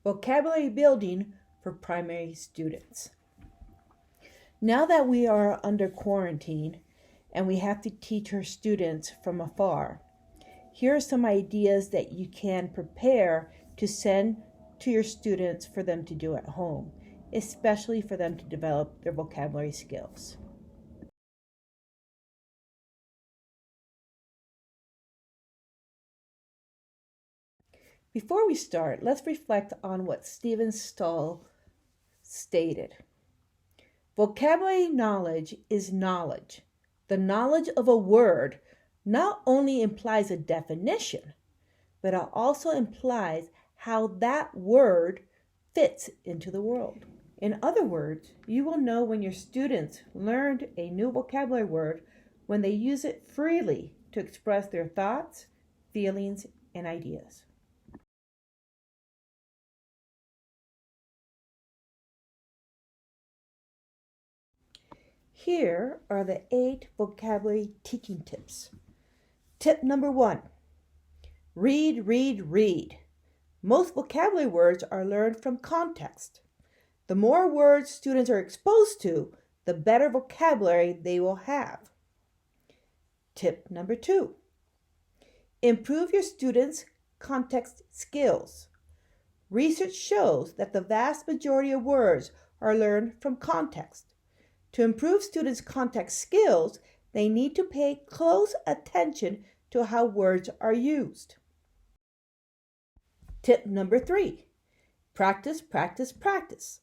vocabulary building for primary students. Now that we are under quarantine and we have to teach our students from afar, here are some ideas that you can prepare to send to your students for them to do at home, especially for them to develop their vocabulary skills. Before we start, let's reflect on what Stephen Stull stated. Vocabulary knowledge is knowledge. The knowledge of a word not only implies a definition, but it also implies how that word fits into the world. In other words, you will know when your students learned a new vocabulary word when they use it freely to express their thoughts, feelings, and ideas. Here are the 8 vocabulary teaching tips. Tip number 1, read, read, read. Most vocabulary words are learned from context. The more words students are exposed to, the better vocabulary they will have. Tip number 2, improve your students' context skills. Research shows that the vast majority of words are learned from context. To improve students' context skills, they need to pay close attention to how words are used. Tip number 3, practice, practice, practice.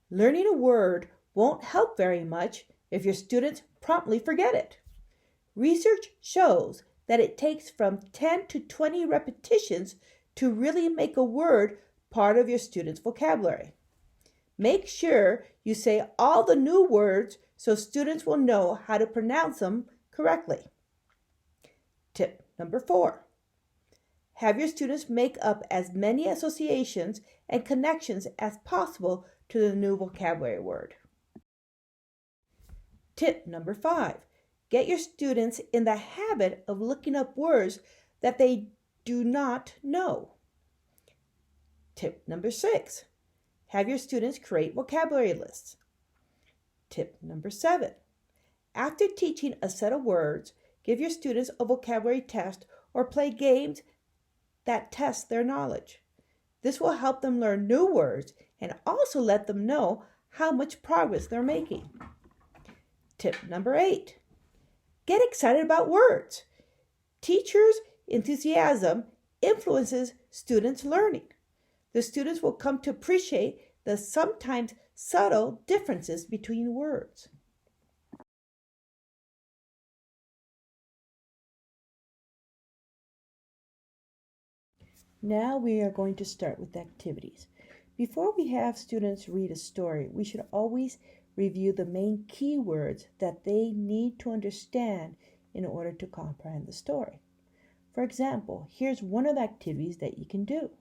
Learning a word won't help very much if your students promptly forget it. Research shows that it takes from 10 to 20 repetitions to really make a word part of your students' vocabulary. Make sure you say all the new words so students will know how to pronounce them correctly. Tip number 4, have your students make up as many associations and connections as possible to the new vocabulary word. Tip number 5, get your students in the habit of looking up words that they do not know. Tip number 6, have your students create vocabulary lists. Tip number 7, after teaching a set of words, give your students a vocabulary test or play games that test their knowledge. This will help them learn new words and also let them know how much progress they're making. Tip number 8, get excited about words. Teachers' enthusiasm influences students' learning. The students will come to appreciate the sometimes subtle differences between words. Now we are going to start with activities. Before we have students read a story, we should always review the main keywords that they need to understand in order to comprehend the story. For example, here's one of the activities that you can do.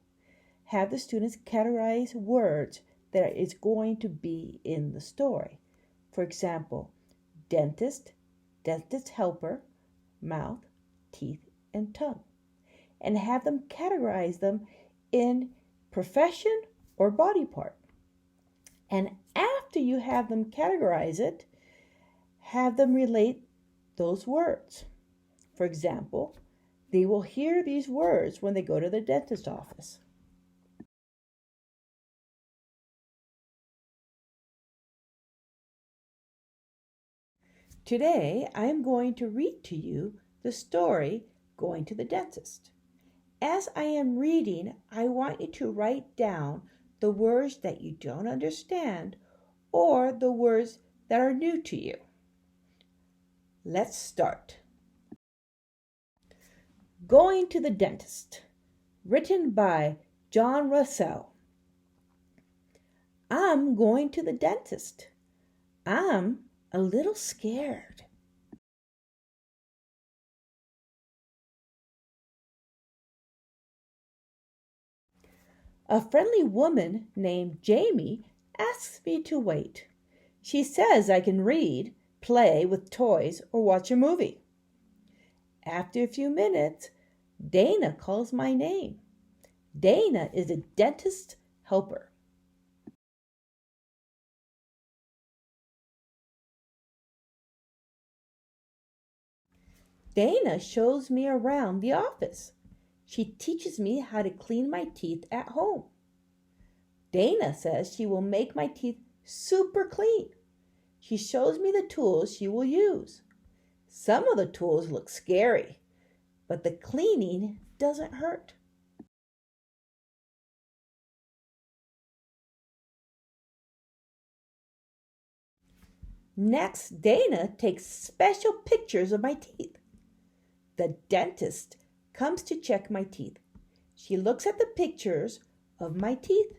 Have the students categorize words that is going to be in the story. For example, dentist, dentist helper, mouth, teeth, and tongue. And have them categorize them in profession or body part. And after you have them categorize it, have them relate those words. For example, they will hear these words when they go to the dentist office. Today, I am going to read to you the story Going to the Dentist. As I am reading, I want you to write down the words that you don't understand or the words that are new to you. Let's start. Going to the Dentist, written by John Russell. I'm going to the dentist. I'm a little scared. A friendly woman named Jamie asks me to wait. She says I can read, play with toys, or watch a movie. After a few minutes, Dana calls my name. Dana is a dentist's helper. Dana shows me around the office. She teaches me how to clean my teeth at home. Dana says she will make my teeth super clean. She shows me the tools she will use. Some of the tools look scary, but the cleaning doesn't hurt. Next, Dana takes special pictures of my teeth. The dentist comes to check my teeth. She looks at the pictures of my teeth.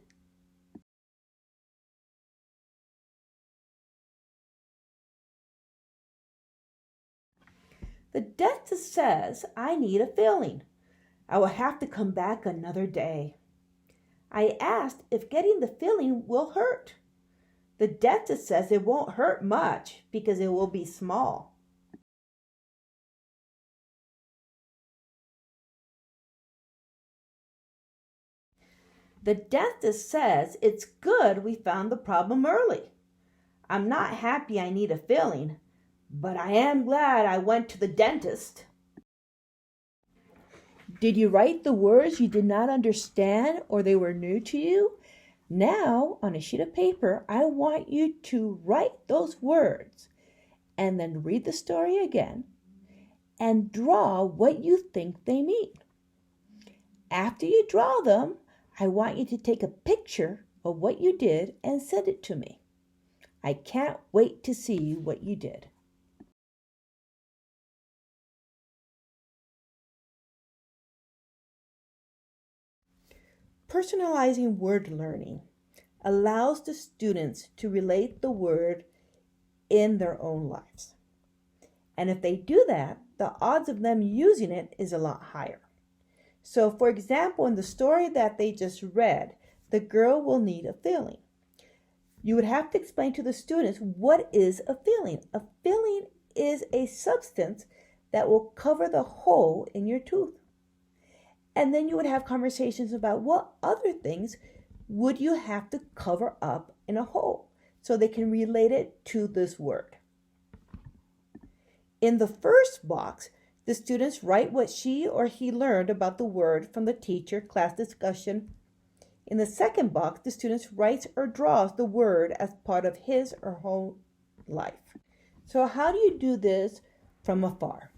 The dentist says I need a filling. I will have to come back another day. I asked if getting the filling will hurt. The dentist says it won't hurt much because it will be small. The dentist says it's good we found the problem early. I'm not happy I need a filling, but I am glad I went to the dentist. Did you write the words you did not understand or they were new to you? Now, on a sheet of paper, I want you to write those words and then read the story again and draw what you think they mean. After you draw them, I want you to take a picture of what you did and send it to me. I can't wait to see what you did. Personalizing word learning allows the students to relate the word in their own lives. And if they do that, the odds of them using it is a lot higher. So, for example, in the story that they just read, the girl will need a filling. You would have to explain to the students what is a filling. A filling is a substance that will cover the hole in your tooth. And then you would have conversations about what other things would you have to cover up in a hole so they can relate it to this word. In the first box, the students write what she or he learned about the word from the teacher class discussion. In the second box, the student writes or draws the word as part of his or her life. So how do you do this from afar?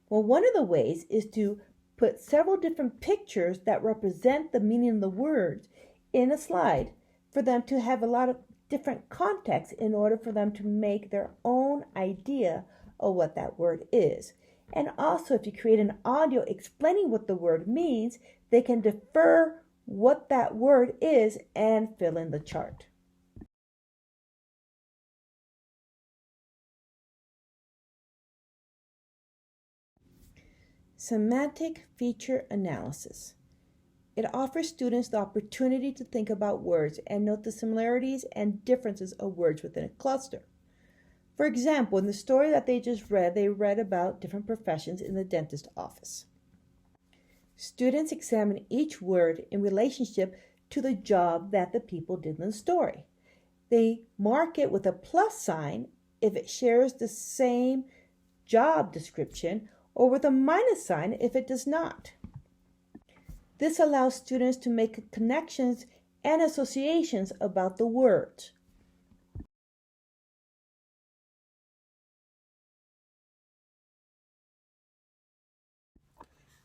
Well, one of the ways is to put several different pictures that represent the meaning of the words in a slide for them to have a lot of different context in order for them to make their own idea of what that word is. And also, if you create an audio explaining what the word means, they can defer what that word is and fill in the chart. Semantic feature analysis. It offers students the opportunity to think about words and note the similarities and differences of words within a cluster. For example, in the story that they just read, they read about different professions in the dentist office. Students examine each word in relationship to the job that the people did in the story. They mark it with a plus sign if it shares the same job description or with a minus sign if it does not. This allows students to make connections and associations about the words.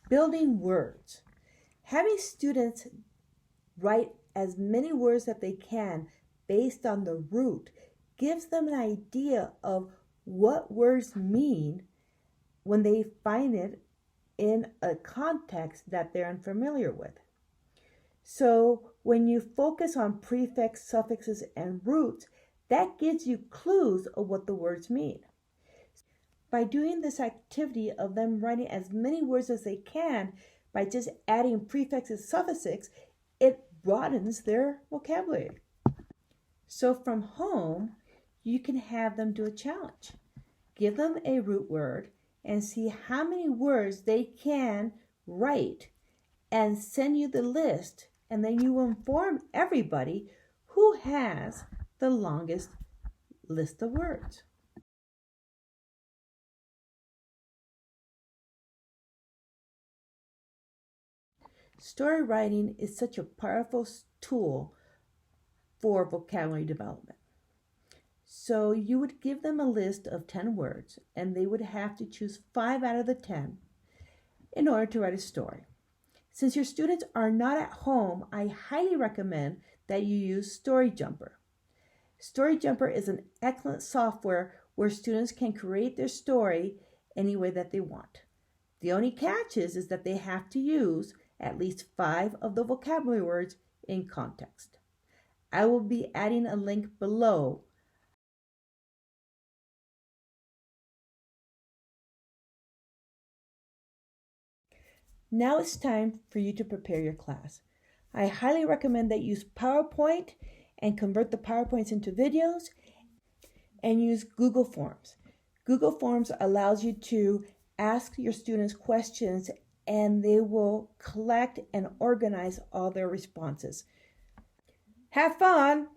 Building words. Having students write as many words that they can based on the root gives them an idea of what words mean when they find it in a context that they're unfamiliar with. So when you focus on prefix, suffixes, and roots, that gives you clues of what the words mean. By doing this activity of them writing as many words as they can by just adding prefixes, suffixes, it broadens their vocabulary. So from home, you can have them do a challenge. Give them a root word and see how many words they can write and send you the list and then you will inform everybody who has the longest list of words. Story writing is such a powerful tool for vocabulary development. So you would give them a list of 10 words, and they would have to choose 5 out of the 10 in order to write a story. Since your students are not at home, I highly recommend that you use Story Jumper. Story Jumper is an excellent software where students can create their story any way that they want. The only catch is that they have to use at least 5 of the vocabulary words in context. I will be adding a link below. Now it's time for you to prepare your class. I highly recommend that you use PowerPoint and convert the PowerPoints into videos, and use Google Forms. Google Forms allows you to ask your students questions, and they will collect and organize all their responses. Have fun!